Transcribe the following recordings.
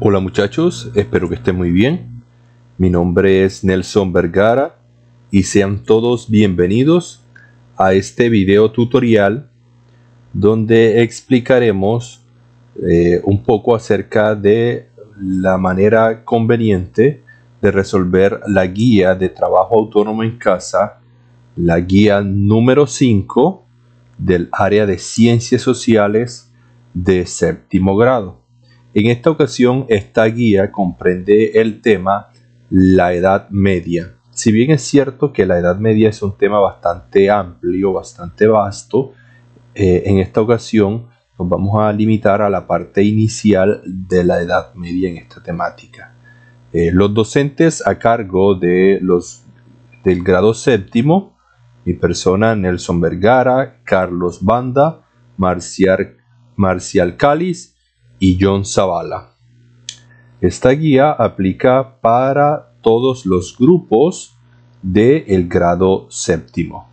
Hola muchachos, espero que estén muy bien. Mi nombre es Nelson Vergara y sean todos bienvenidos a este video tutorial donde explicaremos un poco acerca de la manera conveniente de resolver la guía de trabajo autónomo en casa, la guía número 5 del área de ciencias sociales de séptimo grado. En esta ocasión, esta guía comprende el tema la Edad Media. Si bien es cierto que la Edad Media es un tema bastante amplio, bastante vasto, en esta ocasión nos vamos a limitar a la parte inicial de la Edad Media en esta temática. Los docentes a cargo del grado séptimo, mi persona Nelson Vergara, Carlos Banda, Marcial Cáliz y John Zavala. Esta guía aplica para todos los grupos del grado séptimo.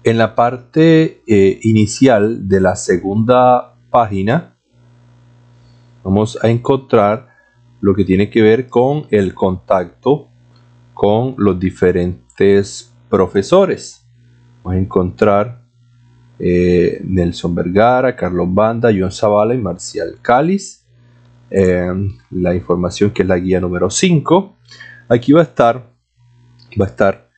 En la parte inicial de la segunda página vamos a encontrar lo que tiene que ver con el contacto con los diferentes profesores. Vamos a encontrar Nelson Vergara, Carlos Banda, John Zavala y Marcial Cáliz. La información que es la guía número 5. Aquí va a estar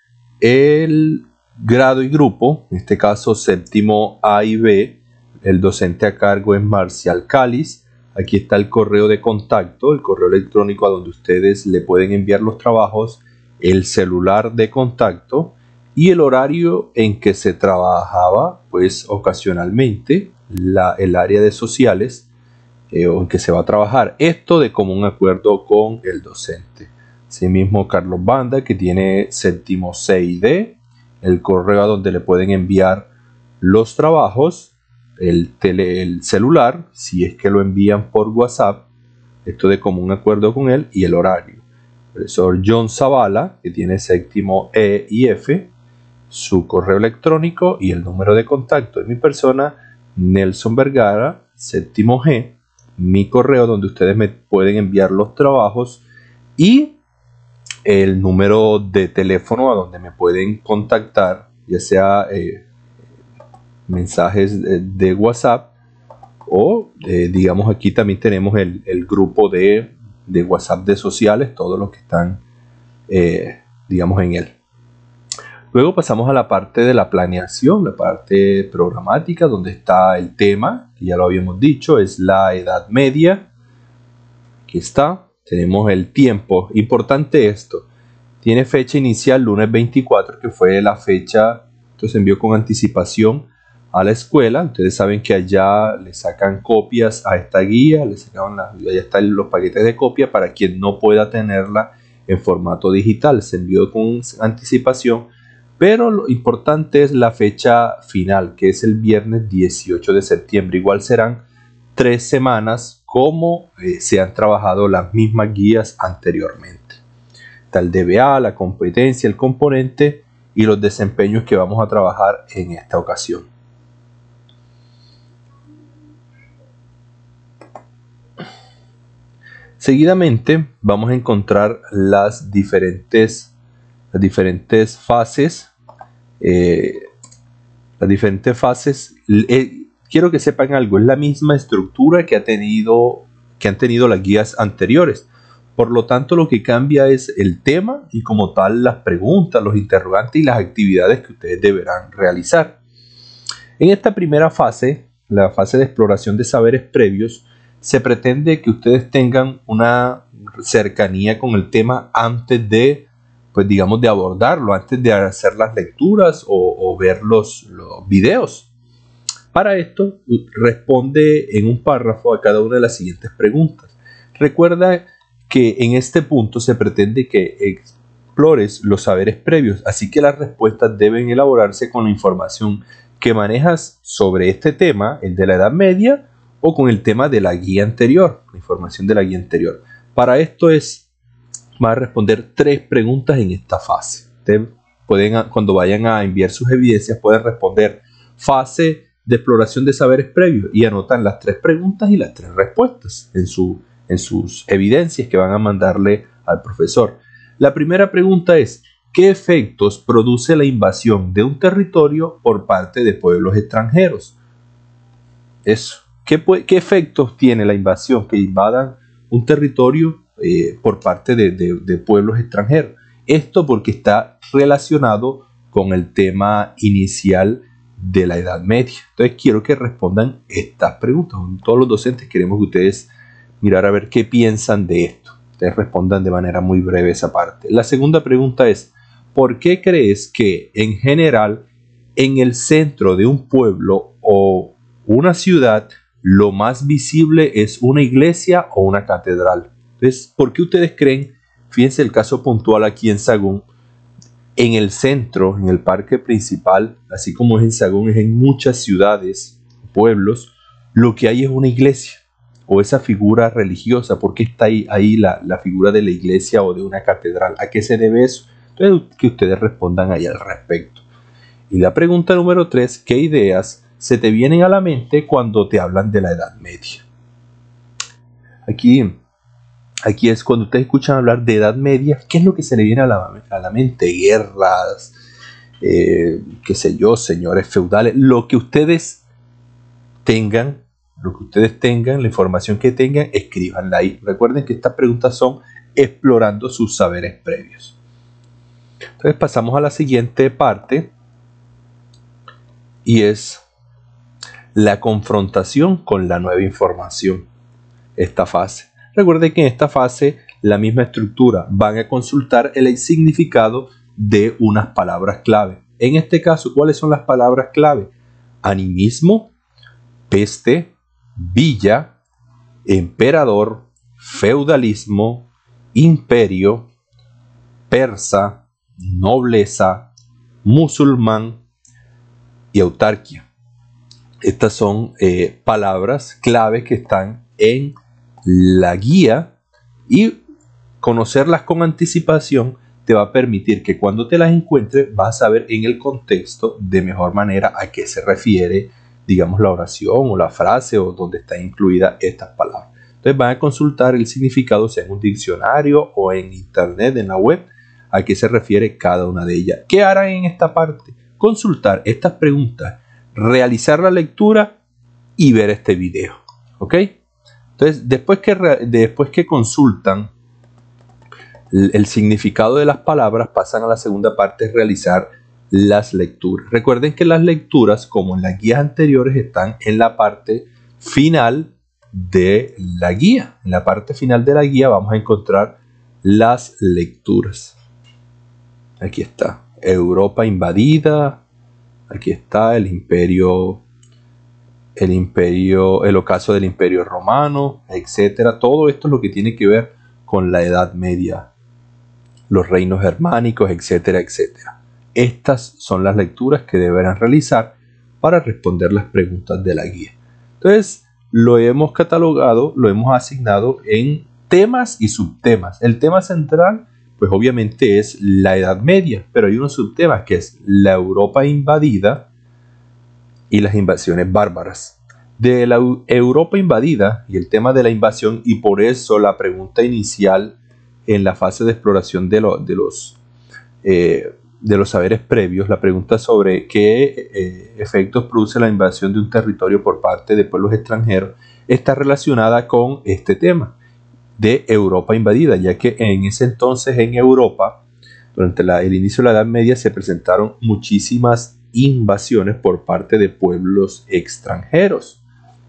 el grado y grupo, en este caso séptimo A y B. El docente a cargo es Marcial Cáliz. Aquí está el correo de contacto, el correo electrónico a donde ustedes le pueden enviar los trabajos, el celular de contacto y el horario en que se trabajaba, pues ocasionalmente, el área de sociales en que se va a trabajar. Esto de común acuerdo con el docente. Asimismo, Carlos Banda, que tiene séptimo C y D, el correo a donde le pueden enviar los trabajos, el celular, si es que lo envían por WhatsApp, esto de común acuerdo con él, y el horario. El profesor John Zavala, que tiene séptimo E y F, su correo electrónico y el número de contacto de mi persona, Nelson Vergara, séptimo G, mi correo donde ustedes me pueden enviar los trabajos y el número de teléfono a donde me pueden contactar, ya sea mensajes de WhatsApp o digamos aquí también tenemos el grupo de WhatsApp de sociales, todos los que están digamos en él. Luego pasamos a la parte de la planeación, la parte programática, donde está el tema, que ya lo habíamos dicho, es la Edad Media. Aquí está, tenemos el tiempo. Importante esto, tiene fecha inicial lunes 24, que fue la fecha, esto se envió con anticipación a la escuela. Ustedes saben que allá le sacan copias a esta guía, allá están los paquetes de copia para quien no pueda tenerla en formato digital. Se envió con anticipación. Pero lo importante es la fecha final, que es el viernes 18 de septiembre. Igual serán 3 semanas como se han trabajado las mismas guías anteriormente. Está el DBA, la competencia, el componente y los desempeños que vamos a trabajar en esta ocasión. Seguidamente vamos a encontrar las diferentes fases. Quiero que sepan algo, es la misma estructura que han tenido las guías anteriores. Por lo tanto, lo que cambia es el tema y como tal las preguntas, los interrogantes y las actividades que ustedes deberán realizar. En esta primera fase, la fase de exploración de saberes previos, se pretende que ustedes tengan una cercanía con el tema antes de, pues digamos, de abordarlo, antes de hacer las lecturas o ver los videos. Para esto, responde en un párrafo a cada una de las siguientes preguntas. Recuerda que en este punto se pretende que explores los saberes previos, así que las respuestas deben elaborarse con la información que manejas sobre este tema, el de la Edad Media, o con el tema de la guía anterior, la información de la guía anterior. Para esto va a responder 3 preguntas en esta fase. Ustedes pueden, cuando vayan a enviar sus evidencias, pueden responder fase de exploración de saberes previos y anotan las 3 preguntas y las 3 respuestas en sus evidencias que van a mandarle al profesor. La primera pregunta es: ¿qué efectos produce la invasión de un territorio por parte de pueblos extranjeros? Eso. ¿Qué efectos tiene la invasión? Que invadan un territorio por parte de pueblos extranjeros. Esto porque está relacionado con el tema inicial de la Edad Media. Entonces quiero que respondan estas preguntas. Todos los docentes queremos que ustedes mirar a ver qué piensan de esto. Ustedes respondan de manera muy breve esa parte. La segunda pregunta es: ¿por qué crees que en general en el centro de un pueblo o una ciudad lo más visible es una iglesia o una catedral? Entonces, ¿por qué ustedes creen? Fíjense el caso puntual aquí en Sagún. En el centro, en el parque principal, así como es en Sagún, es en muchas ciudades, pueblos, lo que hay es una iglesia o esa figura religiosa. ¿Por qué está ahí la figura de la iglesia o de una catedral? ¿A qué se debe eso? Entonces, que ustedes respondan ahí al respecto. Y la pregunta número 3, ¿qué ideas se te vienen a la mente cuando te hablan de la Edad Media? Aquí es cuando ustedes escuchan hablar de Edad Media, ¿qué es lo que se le viene a la mente? Guerras, qué sé yo, señores feudales, lo que ustedes tengan, la información que tengan, escríbanla ahí. Recuerden que estas preguntas son explorando sus saberes previos. Entonces pasamos a la siguiente parte y es la confrontación con la nueva información. Esta fase. Recuerden que en esta fase la misma estructura, van a consultar el significado de unas palabras clave. En este caso, ¿cuáles son las palabras clave? Animismo, peste, villa, emperador, feudalismo, imperio, persa, nobleza, musulmán y autarquía. Estas son palabras clave que están en la guía, y conocerlas con anticipación te va a permitir que cuando te las encuentres vas a saber en el contexto de mejor manera a qué se refiere, digamos, la oración o la frase o donde está incluida estas palabras. Entonces van a consultar el significado, sea en un diccionario o en internet, en la web, a qué se refiere cada una de ellas. ¿Qué harán en esta parte? Consultar estas preguntas, realizar la lectura y ver este video. ¿Ok? Entonces, después que consultan el significado de las palabras, pasan a la segunda parte, realizar las lecturas. Recuerden que las lecturas, como en las guías anteriores, están en la parte final de la guía. En la parte final de la guía vamos a encontrar las lecturas. Aquí está, Europa invadida. Aquí está el ocaso del Imperio Romano, etcétera. Todo esto es lo que tiene que ver con la Edad Media, los reinos germánicos, etcétera, etcétera. Estas son las lecturas que deberán realizar para responder las preguntas de la guía. Entonces, lo hemos catalogado, lo hemos asignado en temas y subtemas. El tema central, pues obviamente es la Edad Media, pero hay unos subtemas que es la Europa invadida y las invasiones bárbaras. De la Europa invadida y el tema de la invasión, y por eso la pregunta inicial en la fase de exploración de los saberes previos, la pregunta sobre qué efectos produce la invasión de un territorio por parte de pueblos extranjeros, está relacionada con este tema de Europa invadida, ya que en ese entonces en Europa, durante el inicio de la Edad Media, se presentaron muchísimas invasiones por parte de pueblos extranjeros.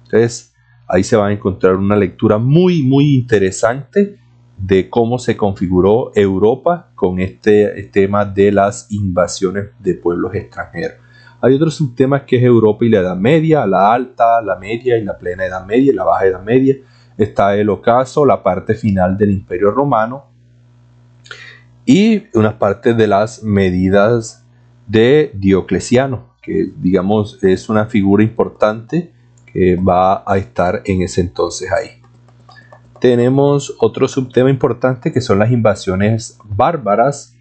Entonces ahí se va a encontrar una lectura muy interesante de cómo se configuró Europa con este tema de las invasiones de pueblos extranjeros. Hay otros subtemas que es Europa y la Edad Media, la alta, la media y la plena Edad Media y la baja Edad Media. Está el ocaso, la parte final del Imperio Romano y unas partes de las medidas de Diocleciano, que digamos es una figura importante que va a estar en ese entonces ahí. Tenemos otro subtema importante que son las invasiones bárbaras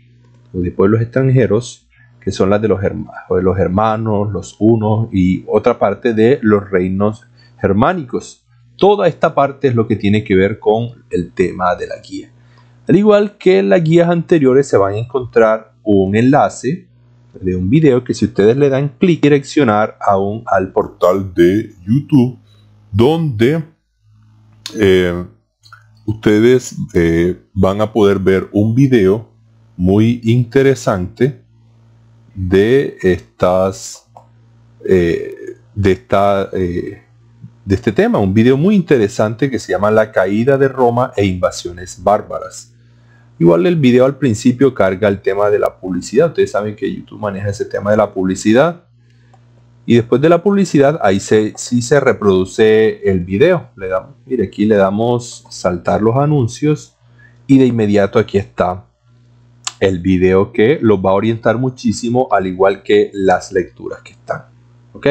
de pueblos extranjeros, que son las de los hermanos, los hunos y otra parte de los reinos germánicos. Toda esta parte es lo que tiene que ver con el tema de la guía. Al igual que en las guías anteriores se van a encontrar un enlace de un video que si ustedes le dan clic direccionar al portal de YouTube, donde ustedes van a poder ver un video muy interesante de este tema, un video muy interesante que se llama La caída de Roma e invasiones bárbaras. Igual el video al principio carga el tema de la publicidad. Ustedes saben que YouTube maneja ese tema de la publicidad. Y después de la publicidad, ahí sí se reproduce el video. Mire, aquí le damos saltar los anuncios. Y de inmediato aquí está el video que los va a orientar muchísimo, al igual que las lecturas que están. ¿Ok?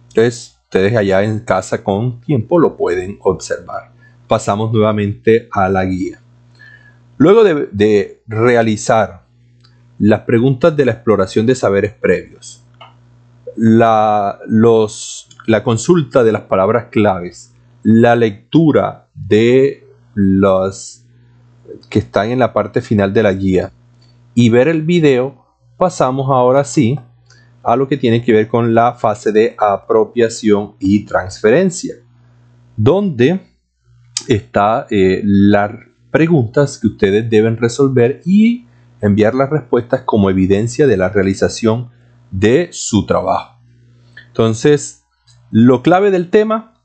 Entonces, ustedes allá en casa con tiempo lo pueden observar. Pasamos nuevamente a la guía. Luego de realizar las preguntas de la exploración de saberes previos, la consulta de las palabras claves, la lectura de los que están en la parte final de la guía y ver el video, pasamos ahora sí a lo que tiene que ver con la fase de apropiación y transferencia, donde está las preguntas que ustedes deben resolver y enviar las respuestas como evidencia de la realización de su trabajo. Entonces, lo clave del tema,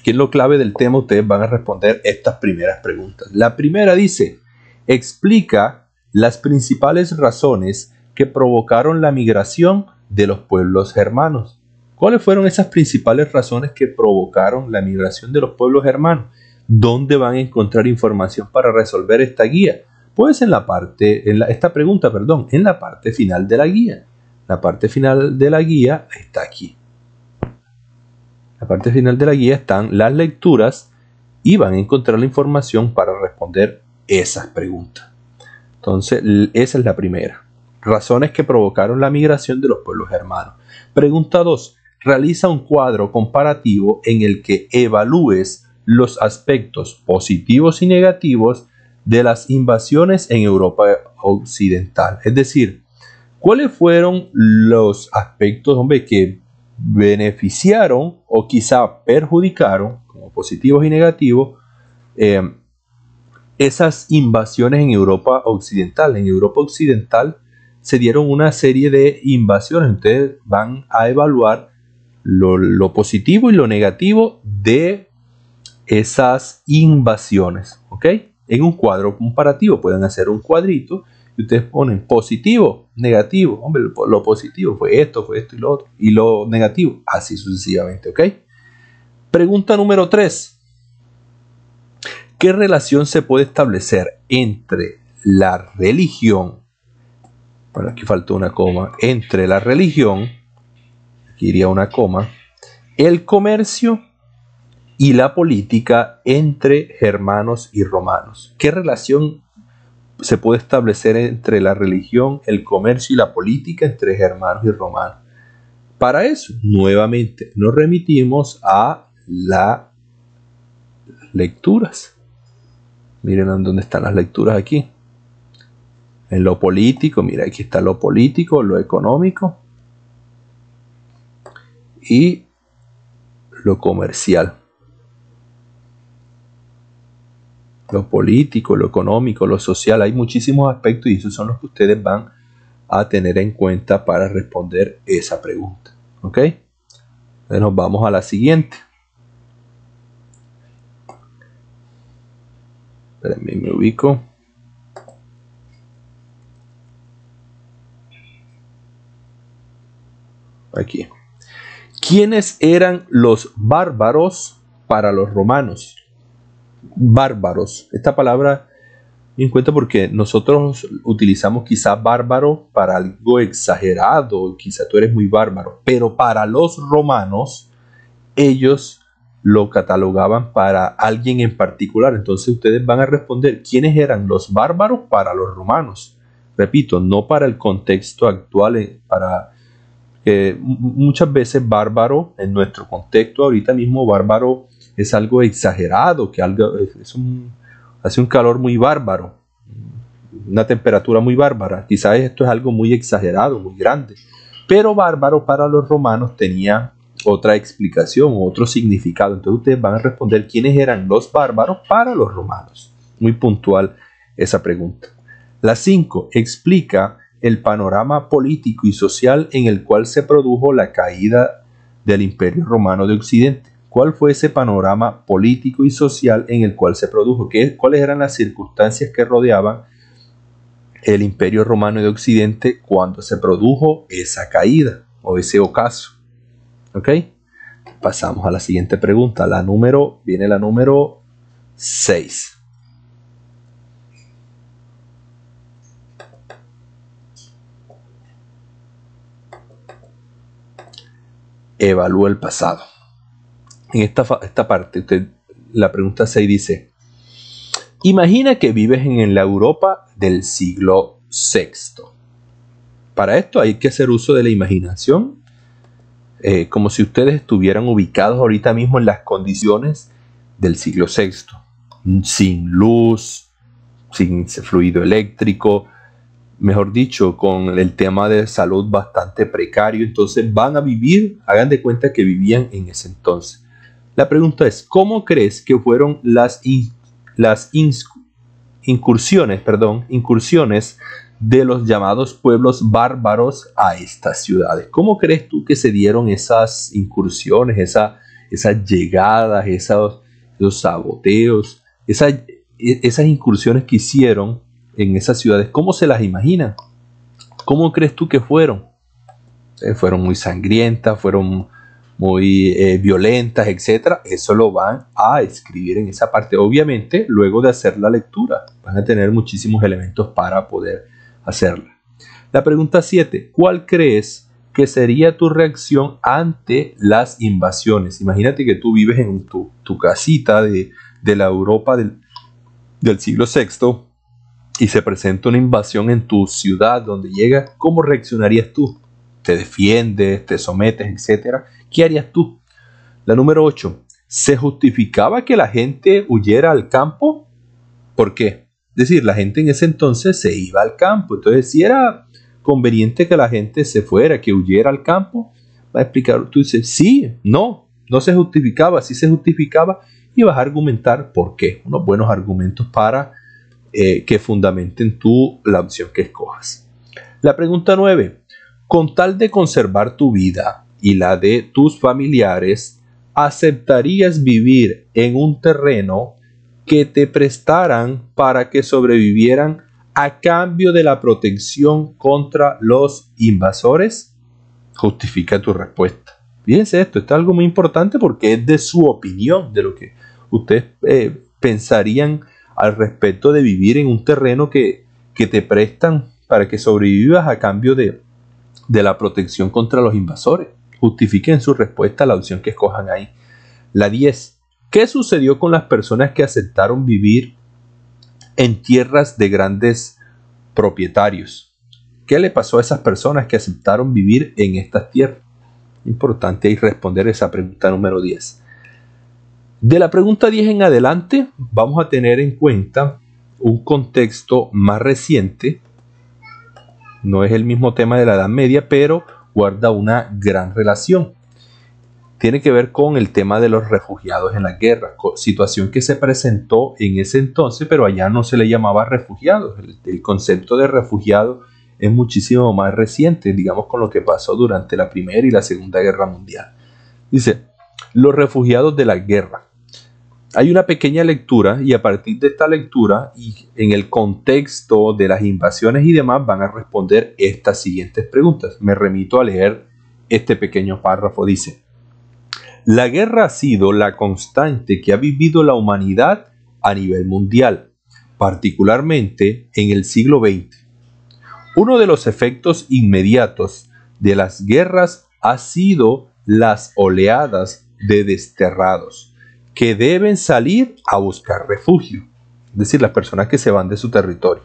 ¿qué es lo clave del tema? Ustedes van a responder estas primeras preguntas. La primera dice, explica las principales razones que provocaron la migración de los pueblos germanos. ¿Cuáles fueron esas principales razones que provocaron la migración de los pueblos germanos? ¿Dónde van a encontrar información para resolver esta guía? Pues en la parte final de la guía. La parte final de la guía está aquí. La parte final de la guía están las lecturas y van a encontrar la información para responder esas preguntas. Entonces, esa es la primera. Razones que provocaron la migración de los pueblos germanos. Pregunta 2. Realiza un cuadro comparativo en el que evalúes los aspectos positivos y negativos de las invasiones en Europa occidental. Es decir, ¿cuáles fueron los aspectos, que beneficiaron o quizá perjudicaron, como positivos y negativos, esas invasiones en Europa occidental? En Europa occidental se dieron una serie de invasiones. Ustedes van a evaluar lo positivo y lo negativo de esas invasiones, ¿ok? En un cuadro comparativo pueden hacer un cuadrito y ustedes ponen positivo, negativo. Lo positivo fue esto y lo otro, y lo negativo, así sucesivamente, ¿ok? Pregunta número 3. ¿Qué relación se puede establecer entre la religión? Bueno, aquí faltó una coma. Entre la religión, aquí iría una coma, el comercio y la política entre germanos y romanos. ¿Qué relación se puede establecer entre la religión, el comercio y la política entre germanos y romanos? Para eso, nuevamente, nos remitimos a las lecturas. Miren dónde están las lecturas aquí. En lo político, mira, aquí está lo político, lo económico y lo comercial. Lo político, lo económico, lo social, hay muchísimos aspectos y esos son los que ustedes van a tener en cuenta para responder esa pregunta. ¿Ok? Entonces nos vamos a la siguiente. Espérenme, me ubico. Aquí. ¿Quiénes eran los bárbaros para los romanos? Bárbaros. Esta palabra me encuentro porque nosotros utilizamos quizá bárbaro para algo exagerado, quizá tú eres muy bárbaro, pero para los romanos, ellos lo catalogaban para alguien en particular. Entonces ustedes van a responder quiénes eran los bárbaros para los romanos. Repito, no para el contexto actual, muchas veces bárbaro en nuestro contexto ahorita mismo bárbaro es algo exagerado, que hace un calor muy bárbaro, una temperatura muy bárbara. Quizás esto es algo muy exagerado, muy grande, pero bárbaro para los romanos tenía otra explicación, otro significado. Entonces ustedes van a responder quiénes eran los bárbaros para los romanos. Muy puntual esa pregunta. La 5. Explica el panorama político y social en el cual se produjo la caída del Imperio Romano de Occidente. ¿Cuál fue ese panorama político y social en el cual se produjo? ¿Cuáles eran las circunstancias que rodeaban el Imperio Romano de Occidente cuando se produjo esa caída o ese ocaso? ¿Ok? Pasamos a la siguiente pregunta. Viene la número 6. Evalúa el pasado. En esta parte, la pregunta 6 dice: imagina que vives en la Europa del siglo VI. Para esto hay que hacer uso de la imaginación, como si ustedes estuvieran ubicados ahorita mismo en las condiciones del siglo VI, sin luz, sin fluido eléctrico, mejor dicho, con el tema de salud bastante precario. Entonces van a vivir, hagan de cuenta que vivían en ese entonces. La pregunta es: ¿cómo crees que fueron las incursiones de los llamados pueblos bárbaros a estas ciudades? ¿Cómo crees tú que se dieron esas incursiones, esas llegadas, esos saboteos, esas incursiones que hicieron en esas ciudades? ¿Cómo se las imaginan? ¿Cómo crees tú que fueron? Fueron muy sangrientas, fueron muy violentas, etc. Eso lo van a escribir en esa parte. Obviamente, luego de hacer la lectura, van a tener muchísimos elementos para poder hacerla. La pregunta 7. ¿Cuál crees que sería tu reacción ante las invasiones? Imagínate que tú vives en tu casita de la Europa del siglo VI y se presenta una invasión en tu ciudad donde llegas. ¿Cómo reaccionarías tú? ¿Te defiendes, te sometes, etcétera? ¿Qué harías tú? La número 8. ¿Se justificaba que la gente huyera al campo? ¿Por qué? Es decir, la gente en ese entonces se iba al campo. Entonces, si era conveniente que la gente se fuera, que huyera al campo, va a explicar. Tú dices, sí, no se justificaba, sí se justificaba, y vas a argumentar por qué. Unos buenos argumentos para que fundamenten la opción que escojas. La pregunta 9. Con tal de conservar tu vida y la de tus familiares, ¿aceptarías vivir en un terreno que te prestaran para que sobrevivieran a cambio de la protección contra los invasores? Justifica tu respuesta. Fíjense esto es algo muy importante porque es de su opinión, de lo que ustedes pensarían al respecto de vivir en un terreno que te prestan para que sobrevivas a cambio de la protección contra los invasores. Justifiquen su respuesta a la opción que escojan ahí. La 10. ¿Qué sucedió con las personas que aceptaron vivir en tierras de grandes propietarios? ¿Qué le pasó a esas personas que aceptaron vivir en estas tierras? Importante ahí responder esa pregunta número 10. De la pregunta 10 en adelante vamos a tener en cuenta un contexto más reciente. No es el mismo tema de la Edad Media, pero guarda una gran relación. Tiene que ver con el tema de los refugiados en la guerra, situación que se presentó en ese entonces, pero allá no se le llamaba refugiados. El concepto de refugiado es muchísimo más reciente, digamos, con lo que pasó durante la Primera y la Segunda Guerra Mundial. Dice, los refugiados de la guerra. Hay una pequeña lectura y a partir de esta lectura y en el contexto de las invasiones y demás van a responder estas siguientes preguntas. Me remito a leer este pequeño párrafo. Dice: la guerra ha sido la constante que ha vivido la humanidad a nivel mundial, particularmente en el siglo XX. Uno de los efectos inmediatos de las guerras ha sido las oleadas de desterrados, que deben salir a buscar refugio, es decir, las personas que se van de su territorio.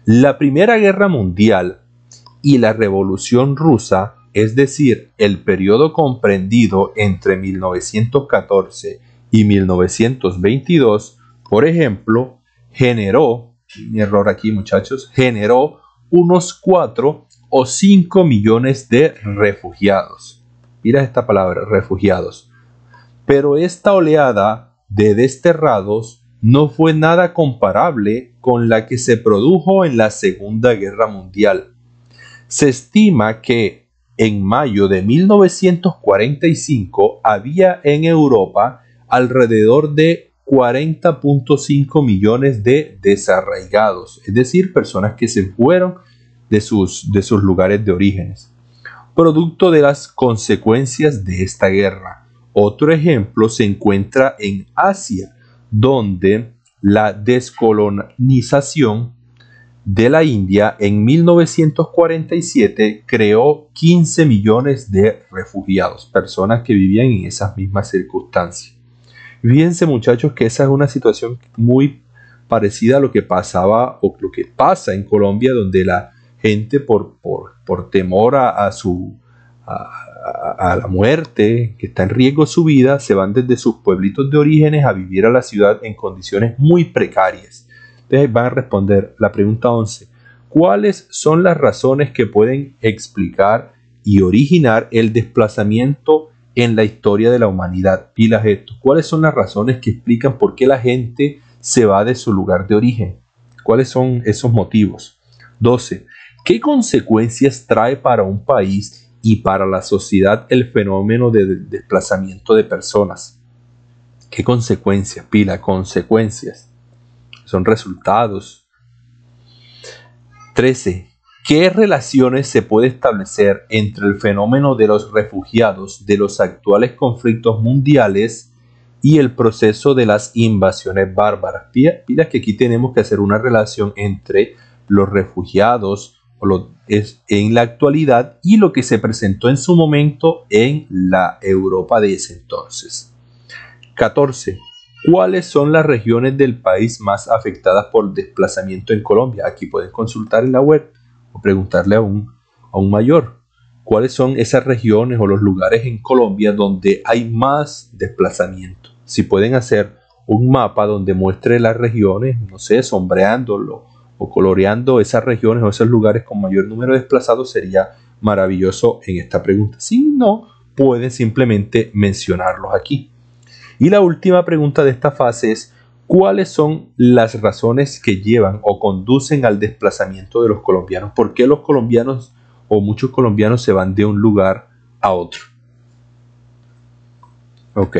La Primera Guerra Mundial y la Revolución Rusa, es decir, el periodo comprendido entre 1914 y 1922, por ejemplo, generó, mi error aquí muchachos, generó unos 4 o 5 millones de refugiados. Mira esta palabra, refugiados. Pero esta oleada de desterrados no fue nada comparable con la que se produjo en la Segunda Guerra Mundial. Se estima que en mayo de 1945 había en Europa alrededor de 40.5 millones de desarraigados, es decir, personas que se fueron de sus lugares de orígenes, producto de las consecuencias de esta guerra. Otro ejemplo se encuentra en Asia, donde la descolonización de la India en 1947 creó 15 millones de refugiados, personas que vivían en esas mismas circunstancias. Fíjense muchachos que esa es una situación muy parecida a lo que pasaba o lo que pasa en Colombia, donde la gente por temor a la muerte, que está en riesgo su vida, se van desde sus pueblitos de orígenes a vivir a la ciudad en condiciones muy precarias. Entonces van a responder la pregunta 11. ¿Cuáles son las razones que pueden explicar y originar el desplazamiento en la historia de la humanidad? Pilas esto. ¿Cuáles son las razones que explican por qué la gente se va de su lugar de origen? ¿Cuáles son esos motivos? 12. ¿Qué consecuencias trae para un país y para la sociedad el fenómeno de desplazamiento de personas? ¿Qué consecuencias? Pila, consecuencias. Son resultados. 13. ¿Qué relaciones se puede establecer entre el fenómeno de los refugiados de los actuales conflictos mundiales y el proceso de las invasiones bárbaras? Mira que aquí tenemos que hacer una relación entre los refugiados en la actualidad y lo que se presentó en su momento en la Europa de ese entonces. 14. ¿Cuáles son las regiones del país más afectadas por desplazamiento en Colombia? Aquí pueden consultar en la web o preguntarle a un mayor. ¿Cuáles son esas regiones o los lugares en Colombia donde hay más desplazamiento? Si pueden hacer un mapa donde muestre las regiones, no sé, sombreándolo o coloreando esas regiones o esos lugares con mayor número de desplazados, sería maravilloso en esta pregunta. Si no, pueden simplemente mencionarlos aquí. Y la última pregunta de esta fase es: ¿cuáles son las razones que llevan o conducen al desplazamiento de los colombianos? ¿Por qué los colombianos o muchos colombianos se van de un lugar a otro? Ok.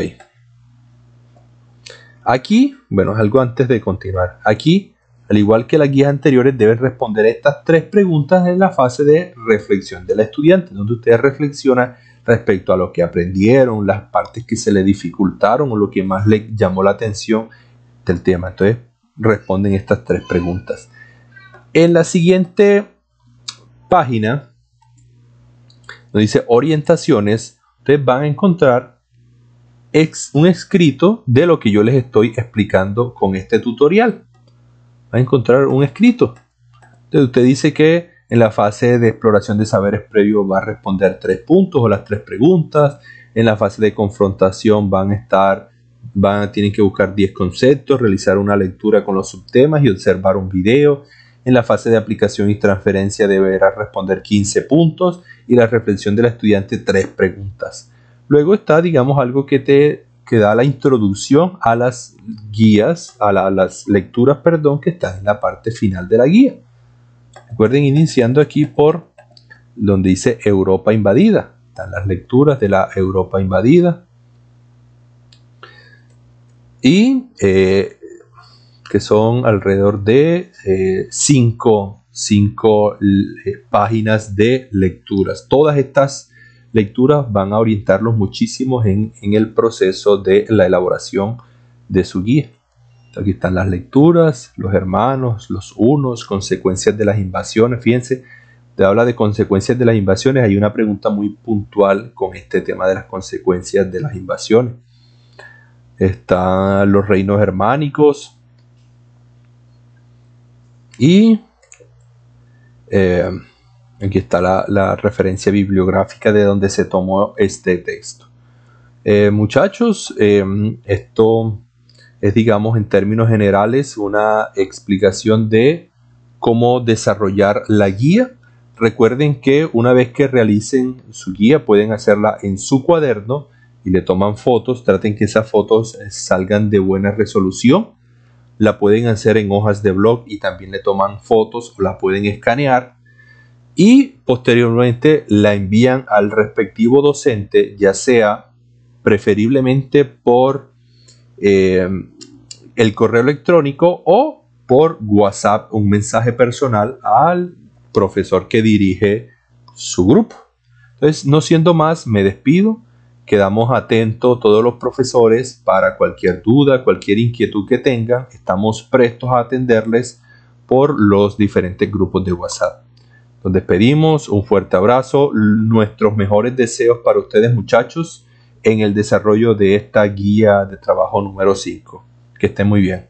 Aquí, bueno, algo antes de continuar. Aquí, al igual que las guías anteriores, deben responder estas 3 preguntas en la fase de reflexión del estudiante, donde ustedes reflexionan respecto a lo que aprendieron, las partes que se le dificultaron o lo que más les llamó la atención del tema. Entonces responden estas 3 preguntas. En la siguiente página, donde dice orientaciones, ustedes van a encontrar un escrito de lo que yo les estoy explicando con este tutorial. Van a encontrar un escrito. Entonces usted dice que en la fase de exploración de saberes previos va a responder 3 puntos o las 3 preguntas. En la fase de confrontación tienen que buscar 10 conceptos, realizar una lectura con los subtemas y observar un video. En la fase de aplicación y transferencia deberá responder 15 puntos y la reflexión del estudiante 3 preguntas. Luego está, digamos, algo que da la introducción a las guías, a las lecturas, perdón, que están en la parte final de la guía. Recuerden, iniciando aquí por donde dice Europa invadida. Están las lecturas de la Europa invadida. Y que son alrededor de 5 páginas de lecturas. Todas estas lecturas van a orientarlos muchísimo en el proceso de la elaboración de su guía. Aquí están las lecturas, los hermanos, los unos, consecuencias de las invasiones. Fíjense, te habla de consecuencias de las invasiones. Hay una pregunta muy puntual con este tema de las consecuencias de las invasiones. están los reinos germánicos y aquí está la referencia bibliográfica de donde se tomó este texto. Muchachos, esto es, digamos, en términos generales, una explicación de cómo desarrollar la guía. Recuerden que una vez que realicen su guía, pueden hacerla en su cuaderno y le toman fotos. Traten que esas fotos salgan de buena resolución. La pueden hacer en hojas de blog y también le toman fotos o la pueden escanear. Y posteriormente la envían al respectivo docente, ya sea preferiblemente por el correo electrónico o por WhatsApp, un mensaje personal al profesor que dirige su grupo. Entonces, no siendo más, me despido. Quedamos atentos todos los profesores para cualquier duda, cualquier inquietud que tengan. Estamos prestos a atenderles por los diferentes grupos de WhatsApp. Nos despedimos, un fuerte abrazo, nuestros mejores deseos para ustedes, muchachos, en el desarrollo de esta guía de trabajo número 5. Que estén muy bien.